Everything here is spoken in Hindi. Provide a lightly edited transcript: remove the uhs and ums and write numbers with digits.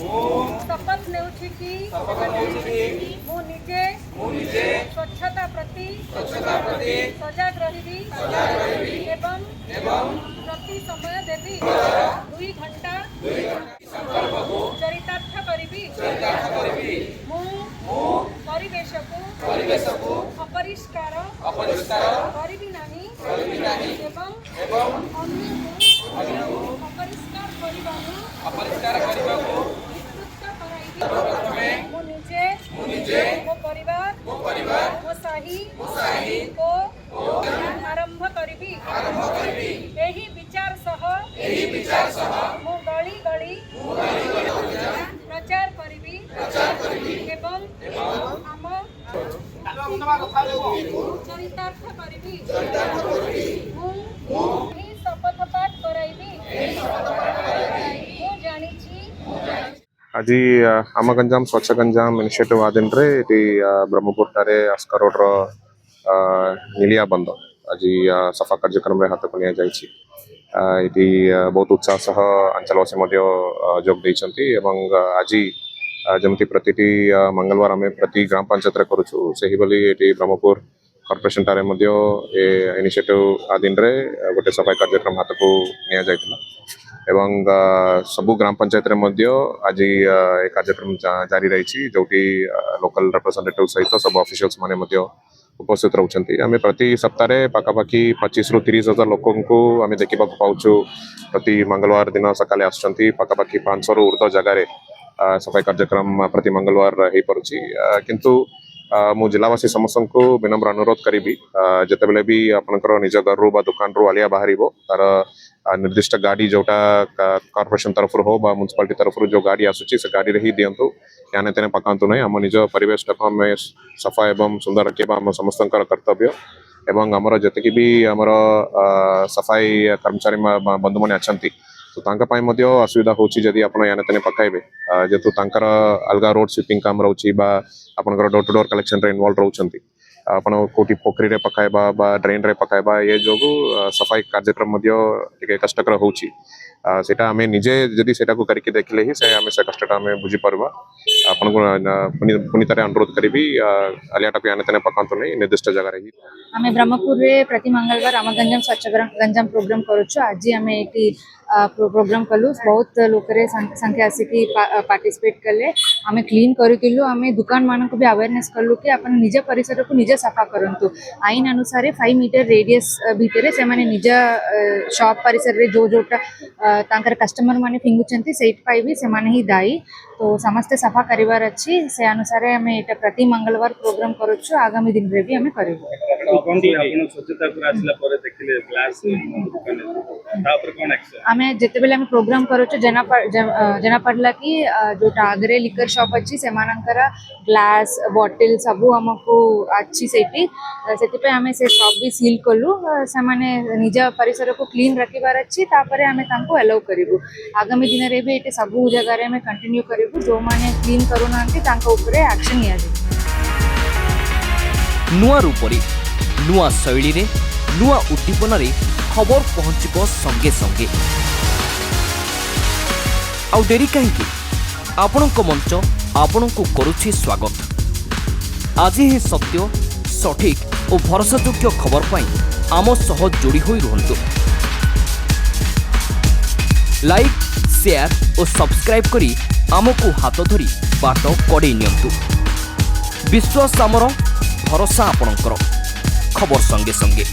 शपथ नेउछि कि मु निजे स्वच्छता प्रति सजग रहिबी एवं प्रति समय देवी 2 घंटा चरितार्थ करिबी मु परिवेश को अपरिष्कार करिबी नाही एवं अन्य को अपरिष्कार करिबानु मु निजे मो परिवार मो साही को आरंभ करिबी एही विचार सह मु गली गली प्रचार करिबी एवं आम चरितार्थ करिबी मु ही शपथ पाठ कराइबी मु जानिछि आज आम गंजाम स्वच्छ गंजाम इनिशिएटिव आदिन रे ब्रह्मपुर ठारे अस्का रोड रो निलिया बंद आज सफा कार्यक्रम रे हाथ को लिया जाइछि इति बहुत उत्साह सह अंचलवासी मध्य जोग दैछंती एवं आज जमती प्रतिटी मंगलवार आम प्रति ग्राम पंचायत रे करूछु सेही बोली एटी ब्रह्मपुर कॉर्पोरेशन ठारे मध्य ए इनिशिएटिव आदिन रे गोटे सफाई कार्यक्रम हाथ को लिया जाइतिला एवं सबु ग्राम पंचायत रे मध्य आज ए कार्यक्रम जारी रही जोटी लोकल रिप्रेजेंटेटिव सहित सब ऑफिशियल्स माने मध्य उपस्थित रहउछंती आमे प्रति सप्ताह पाखापाखि 25 रु 30 हजार लोकों को आमे देखिबा पाउछु प्रति मंगलवार दिन सकाले आछंती पाखापाखि 500 रु ऊर्ध्व जगह रे सफाई कार्यक्रम प्रति मंगलवार हे परुछि किंतु मु जिलावासी समस्त को विनम्र अनुरोध करी जिते बेले भी आपनकर निज घर रू बा दुकान रू आलिया बाहर तार निर्दिष्ट गाड़ी जोटा कॉर्पोरेशन तरफ हो बा म्युनिसिपालिटी तरफ जो गाड़ी आसुची से गाड़ी रे ही दियंतु याने तेने पकांतु नहीं आम निज परिवेश टाक आम सफा एवं सुंदर रखा आम समस्त कर्तव्य एवं आमर जति भी आमर सफाई कर्मचारी बंधु मैंने अच्छा तो असुविधा होची जदि आप याने तेने पकाइबे जेतु तांकर अलगा रोड स्वीपिंग काम रोची बा आपनकर डोर टू डोर कलेक्शन रे इन्वॉल्व रहउछंती आपण कोटी पोखरी रे पकाइबा बा ड्रेन रे पकाइबा ये जोगु सफाई कार्यक्रम मध्य टिके कष्टकर होची सेटा हमें निजे जदि सेटा को करके देखले ही से हमें से कष्टटा हमें बुझी परबा आपण को पुनी तरह अनुरोध करबी आलियाटा को याने तने पकांतो नहीं निर्दिष्ट जगह रही हमें ब्रह्मपुर रे प्रति मंगलवार आम गंजाम स्वच्छ गंजाम प्रोग्राम करूछु आज हमें एटी प्रोग्राम कलु बहुत लोक संख्या आसिकी पार्टिसिपेट कले आम क्लीन करूँ आम दुकान मान को भी अवेयरनेस कलु कि अपन निज परिसर को निजे सफा करंतु आईन अनुसार 5 मीटर रेडियस भितर से माने निज शॉप परिसर रे जो जोटा तांकर कस्टमर माने फिंगुचंती सेट पाई भी से माने ही दाई तो समस्त सफा करिवार अछि से अनुसार हमें एटा प्रति मंगलवार प्रोग्राम करूछु आगामी दिन रे भी हमें करिवो अपन स्वच्छता पर आसला पर देखले ग्लास दुकान ता पर कोन एक्शन हमें जिते बेले हमें प्रोग्राम करूछु जना पड़ला कि जोटा आगरे लिकर शॉप अच्छी से मानकर ग्लास बॉटल सबु हमको अच्छी सेठी सेति पे हमें से शॉप भी सील कलु से माने निज परिसर को क्लीन रखिबार अच्छी तापरे हमें तांको अलाउ करिवु आगामी दिन रे भी एटे सबु जगह रे हमें कंटिन्यू करिवु जो माने क्लीन करू नांती तांको ऊपर एक्शन निया जे नुआ रूपरी नुआ शैली रे नुआ उद्दीपन रे खबर पहुंचबो संगे संगे आउ डेरी कहीं आपण मंच आपण को करुछि स्वागत आज ही सत्य सठिक और भरोसायोग्य खबर पाई आम सह जोड़ी होई रहंतु लाइक शेयर और सब्सक्राइब करी आमको हाथ धरी बाट कड़े नियंतु विश्वास आमर भरोसा आपणकर खबर संगे संगे।